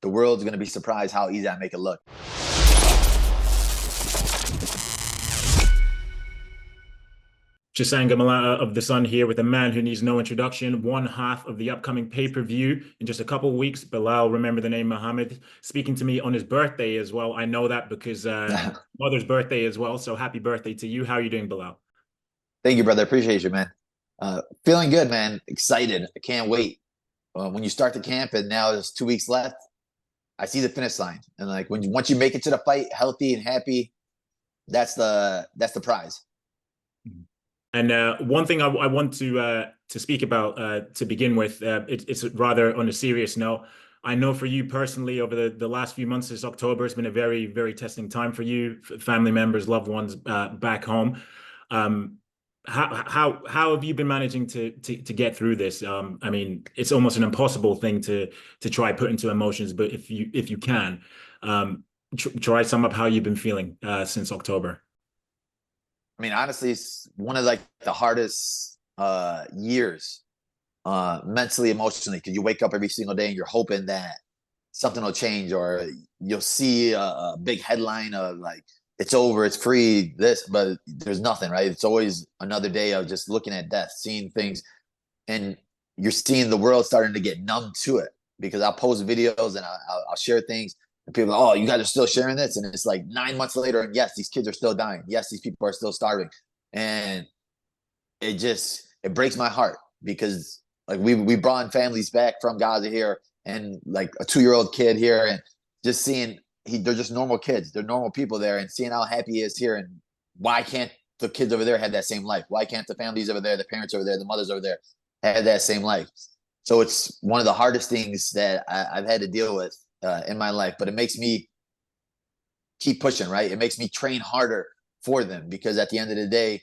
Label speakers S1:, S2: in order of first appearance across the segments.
S1: the world's going to be surprised how easy I make it look.
S2: Chisanga Malata of the Sun here with a man who needs no introduction. One half of the upcoming pay-per-view in just a couple of weeks. Belal, remember the name Muhammad, speaking to me on his birthday as well. I know that because mother's birthday as well. So happy birthday to you. How are you doing, Belal?
S1: Thank you, brother. Appreciate you, man. Feeling good, man. Excited. I can't wait. When you start the camp and now there's 2 weeks left, I see the finish line. And like once you make it to the fight healthy and happy, that's the prize.
S2: And one thing I want to speak about to begin with, it's rather on a serious note. I know for you personally, over the last few months since October, it's been a very, very testing time for you, family members, loved ones back home. Um, how have you been managing to get through this? I mean, it's almost an impossible thing to try put into emotions, but if you can, try sum up how you've been feeling since October.
S1: I mean, honestly, it's one of like the hardest years mentally, emotionally, because you wake up every single day and you're hoping that something will change, or you'll see a big headline of like it's over, it's free, this, but there's nothing, right? It's always another day of just looking at death, seeing things, and you're seeing the world starting to get numb to it. Because I'll post videos and I'll share things, and people are, oh, you guys are still sharing this, and it's like 9 months later, and yes, these kids are still dying. Yes, these people are still starving, and it breaks my heart because like we brought in families back from Gaza here, and like a 2-year-old kid here, and just seeing they're just normal kids, they're normal people there, and seeing how happy he is here, and why can't the kids over there have that same life? Why can't the families over there, the parents over there, the mothers over there have that same life? So it's one of the hardest things that I've had to deal with in my life, but it makes me keep pushing, right? It makes me train harder for them, because at the end of the day,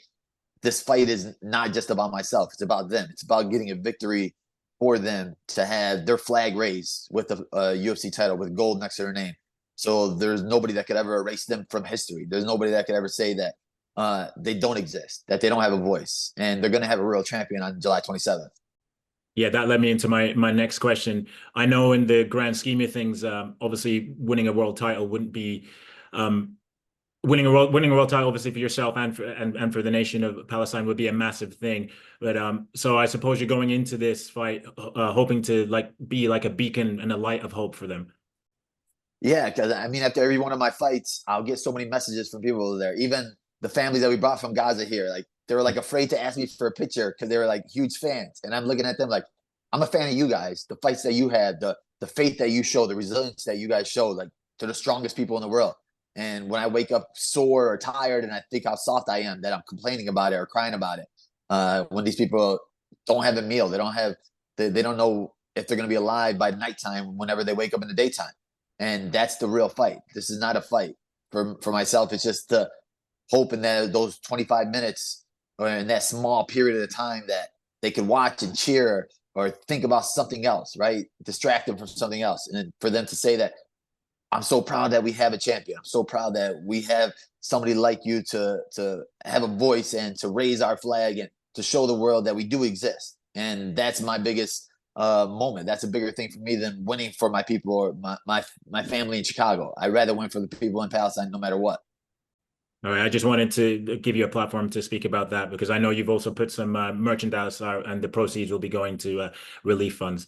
S1: this fight is not just about myself. It's about them. It's about getting a victory for them to have their flag raised with a UFC title with gold next to their name. So there's nobody that could ever erase them from history. There's nobody that could ever say that they don't exist, that they don't have a voice, and they're going to have a real champion on July 27th.
S2: Yeah, that led me into my next question. I know in the grand scheme of things, obviously winning a world title wouldn't be um, winning a world title, obviously for yourself and for the nation of Palestine would be a massive thing. But so I suppose you're going into this fight hoping to like be like a beacon and a light of hope for them.
S1: Yeah, because I mean, after every one of my fights, I'll get so many messages from people there. Even the families that we brought from Gaza here, like they were like afraid to ask me for a picture because they were like huge fans, and I'm looking at them like, I'm a fan of you guys. The fights that you had, the faith that you show, the resilience that you guys show, like to the strongest people in the world. And when I wake up sore or tired, and I think how soft I am, that I'm complaining about it or crying about it, when these people don't have a meal, they don't know if they're going to be alive by nighttime whenever they wake up in the daytime. And that's the real fight. This is not a fight for myself. It's just the hope in that those 25 minutes or in that small period of time that they could watch and cheer or think about something else, right? Distract them from something else. And for them to say that, I'm so proud that we have a champion. I'm so proud that we have somebody like you to have a voice and to raise our flag and to show the world that we do exist. And that's my biggest moment. That's a bigger thing for me than winning for my people or my family in Chicago. I'd rather win for the people in Palestine no matter what.
S2: All right, I just wanted to give you a platform to speak about that because I know you've also put some merchandise out and the proceeds will be going to relief funds.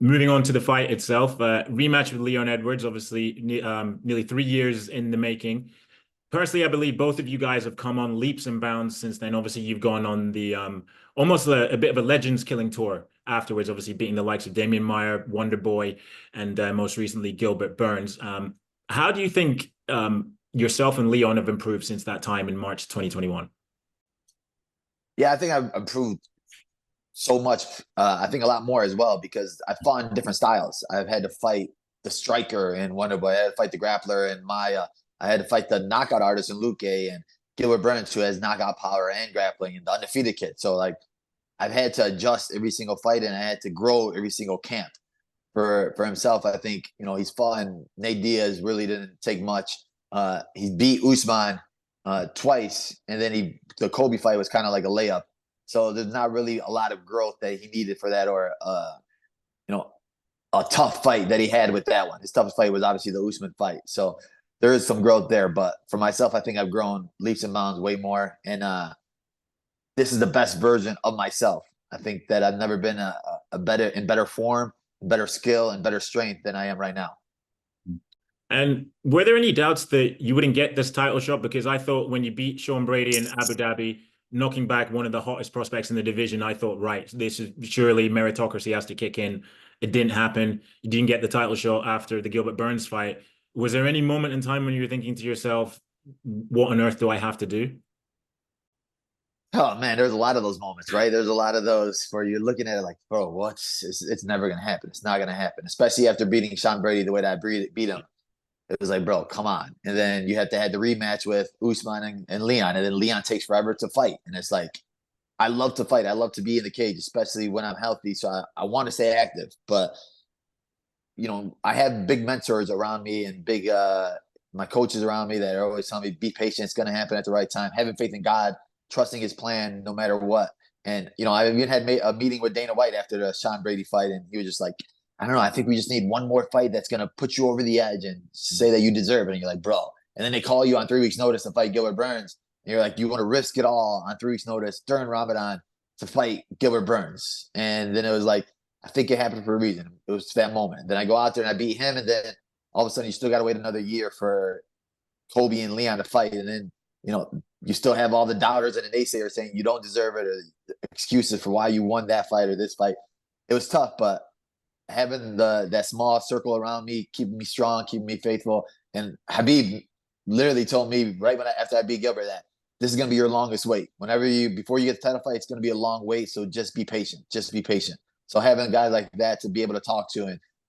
S2: Moving on to the fight itself, rematch with Leon Edwards, obviously nearly 3 years in the making. Personally, I believe both of you guys have come on leaps and bounds since then. Obviously, you've gone on the almost a bit of a legends killing tour afterwards, obviously beating the likes of Damian Maia, Wonder Boy, and most recently Gilbert Burns. How do you think yourself and Leon have improved since that time in March 2021?
S1: Yeah, I think I've improved so much. I think a lot more as well because I've fought in different styles. I've had to fight the striker in Wonder Boy. I had to fight the grappler in Maya. I had to fight the knockout artist in Luke and Gilbert Burns, who has knockout power and grappling, and the undefeated kid. So like I've had to adjust every single fight, and I had to grow every single camp for himself. I think he's fought, and Nate Diaz really didn't take much. He beat Usman twice, and then the Kobe fight was kind of like a layup. So there's not really a lot of growth that he needed for that, or you know, a tough fight that he had with that one. His toughest fight was obviously the Usman fight. So there is some growth there. But for myself, I think I've grown leaps and bounds way more. And this is the best version of myself. I think that I've never been a better form, better skill, and better strength than I am right now.
S2: And were there any doubts that you wouldn't get this title shot? Because I thought when you beat Sean Brady in Abu Dhabi, knocking back one of the hottest prospects in the division, I thought, right, this is surely meritocracy has to kick in. It didn't happen. You didn't get the title shot after the Gilbert Burns fight. Was there any moment in time when you were thinking to yourself, what on earth do I have to do?
S1: Oh man, there's a lot of those moments, right? There's a lot of those where you're looking at it like, bro, it's never gonna happen. It's not gonna happen, especially after beating Sean Brady the way that I beat him. It was like, bro, come on. And then you have to have the rematch with Usman and Leon, and then Leon takes forever to fight. And it's like, I love to fight. I love to be in the cage, especially when I'm healthy. So I want to stay active. But I have big mentors around me and big my coaches around me that are always telling me, be patient, it's gonna happen at the right time. Having faith in God, trusting his plan no matter what. And I even had a meeting with Dana White after the Sean Brady fight, and he was just like, I don't know, I think we just need one more fight that's gonna put you over the edge and say that you deserve it. And you're like, bro. And then they call you on 3 weeks' notice to fight Gilbert Burns. And you're like, you want to risk it all on 3 weeks' notice during Ramadan to fight Gilbert Burns. And then it was like, I think it happened for a reason. It was that moment. Then I go out there and I beat him, and then all of a sudden you still got to wait another year for Kobe and Leon to fight, and then you still have all the doubters and the naysayers saying you don't deserve it, or excuses for why you won that fight or this fight. It was tough, but having that small circle around me, keeping me strong, keeping me faithful, and Habib literally told me right after I beat Gilbert that this is gonna be your longest wait. Before you get the title fight, it's gonna be a long wait. So just be patient. Just be patient. So having guys like that to be able to talk to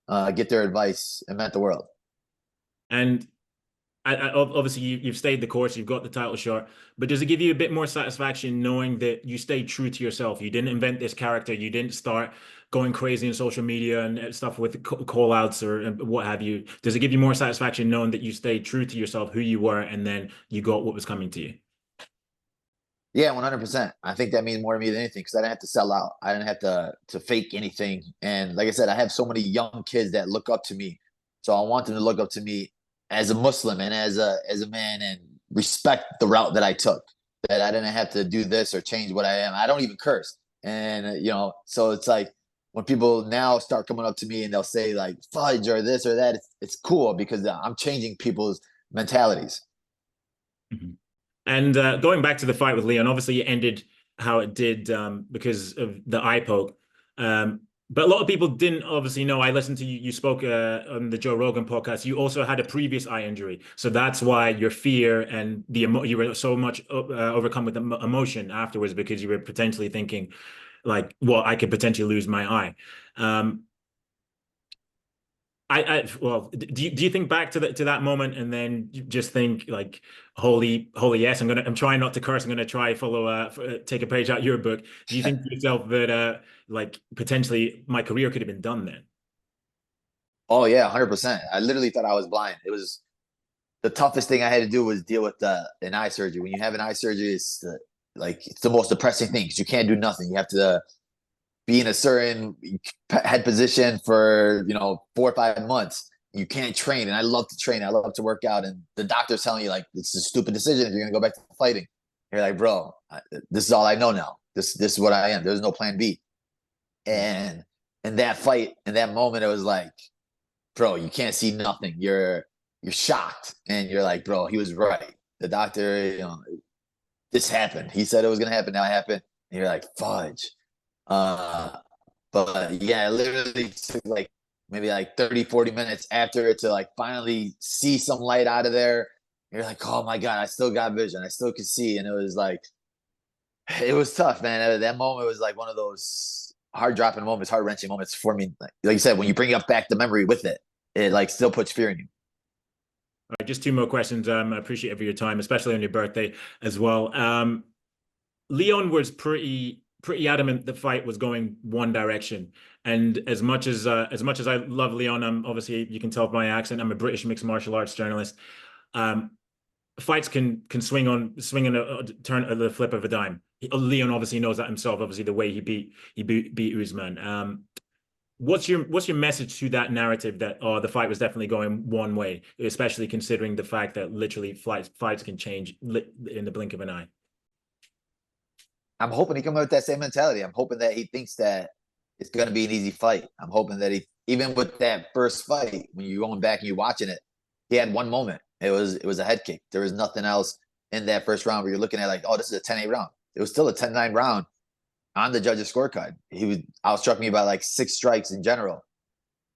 S1: and get their advice, it meant the world.
S2: And obviously you've stayed the course, you've got the title shot, but does it give you a bit more satisfaction knowing that you stayed true to yourself? You didn't invent this character, you didn't start going crazy on social media and stuff with call outs or what have you. Does it give you more satisfaction knowing that you stayed true to yourself, who you were, and then you got what was coming to you?
S1: Yeah, 100%. I think that means more to me than anything because I didn't have to sell out. I didn't have to fake anything. And like I said, I have so many young kids that look up to me. So I want them to look up to me as a Muslim and as a man and respect the route that I took. That I didn't have to do this or change what I am. I don't even curse. And so it's like when people now start coming up to me and they'll say like fudge or this or that, it's cool because I'm changing people's mentalities.
S2: Mhm. And going back to the fight with Leon, obviously it ended how it did because of the eye poke. But a lot of people didn't obviously know. I listened to you. You spoke on the Joe Rogan podcast. You also had a previous eye injury, so that's why your fear and you were so much overcome with emotion afterwards because you were potentially thinking, like, well, I could potentially lose my eye. Um, well, do you think back to that moment and then you just think like, holy yes, I'm trying not to curse. I'm gonna try follow take a page out your book. Do you think to yourself that like potentially my career could have been done then?
S1: Oh yeah, 100%. I literally thought I was blind. It was the toughest thing I had to do was deal with an eye surgery. When you have an eye surgery, it's the most depressing thing because you can't do nothing. You have to be in a certain head position for 4 or 5 months. You can't train, and I love to train. I love to work out, and the doctor's telling you like it's a stupid decision if you're gonna go back to fighting. You're like, bro, this is all I know now. This is what I am. There's no plan B. And in that fight, in that moment, it was like, bro, you can't see nothing. You're shocked, and you're like, bro, he was right. The doctor, this happened. He said it was gonna happen. Now it happened. And you're like, fudge. Uh, but yeah, it literally took like maybe like 30, 40 minutes after it to like finally see some light out of there. You're like, oh my God, I still got vision. I still could see. And it was like, it was tough, man. That moment was like one of those heart dropping moments, heart wrenching moments for me. Like you said, when you bring up back the memory with it, it like still puts fear in you.
S2: All right, just two more questions. I appreciate it for your time, especially on your birthday as well. Leon was pretty adamant the fight was going one direction. And as much as I love Leon, I'm obviously you can tell by my accent, I'm a British mixed martial arts journalist. Um, Fights can swing on a turn of the flip of a dime. Leon obviously knows that himself. Obviously, the way he beat Usman. What's your message to that narrative that the fight was definitely going one way, especially considering the fact that literally fights can change in the blink of an eye?
S1: I'm hoping he comes out with that same mentality. I'm hoping that he thinks that it's going to be an easy fight. I'm hoping that he, even with that first fight, when you're going back and you're watching it, he had one moment. It was a head kick. There was nothing else in that first round where you're looking at like, oh, this is a 10-8 round. It was still a 10-9 round on the judge's scorecard. He was outstruck me by like 6 strikes in general.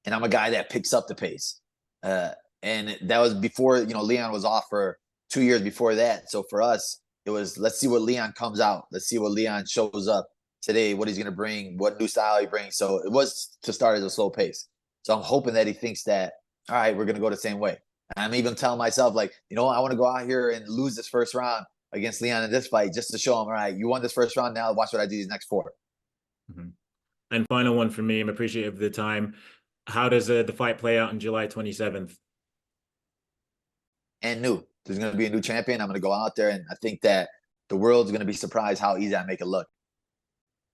S1: And I'm a guy that picks up the pace. And that was before, Leon was off for 2 years before that. So for us, it was, let's see what Leon comes out. Let's see what Leon shows up today, what he's going to bring, what new style he brings. So it was to start as a slow pace. So I'm hoping that he thinks that, all right, we're going to go the same way. And I'm even telling myself, like, I want to go out here and lose this first round against Leon in this fight just to show him, all right, you won this first round. Now watch what I do these next 4.
S2: Mm-hmm. And final one for me, I'm appreciative of the time. How does the fight play out on July 27th?
S1: And new. There's going to be a new champion. I'm going to go out there, and I think that the world's going to be surprised how easy I make it look.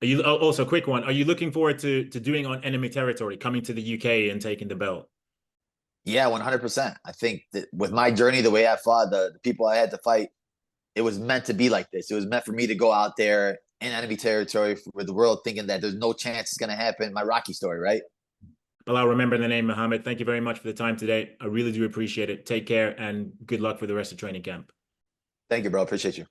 S2: Are you also, quick one? Are you looking forward to doing on enemy territory, coming to the UK and taking the belt?
S1: Yeah, 100%. I think that with my journey, the way I fought, the people I had to fight, it was meant to be like this. It was meant for me to go out there in enemy territory with the world thinking that there's no chance it's going to happen. My Rocky story, right?
S2: Well, I'll remember the name, Muhammad. Thank you very much for the time today. I really do appreciate it. Take care and good luck for the rest of training camp.
S1: Thank you, bro. Appreciate you.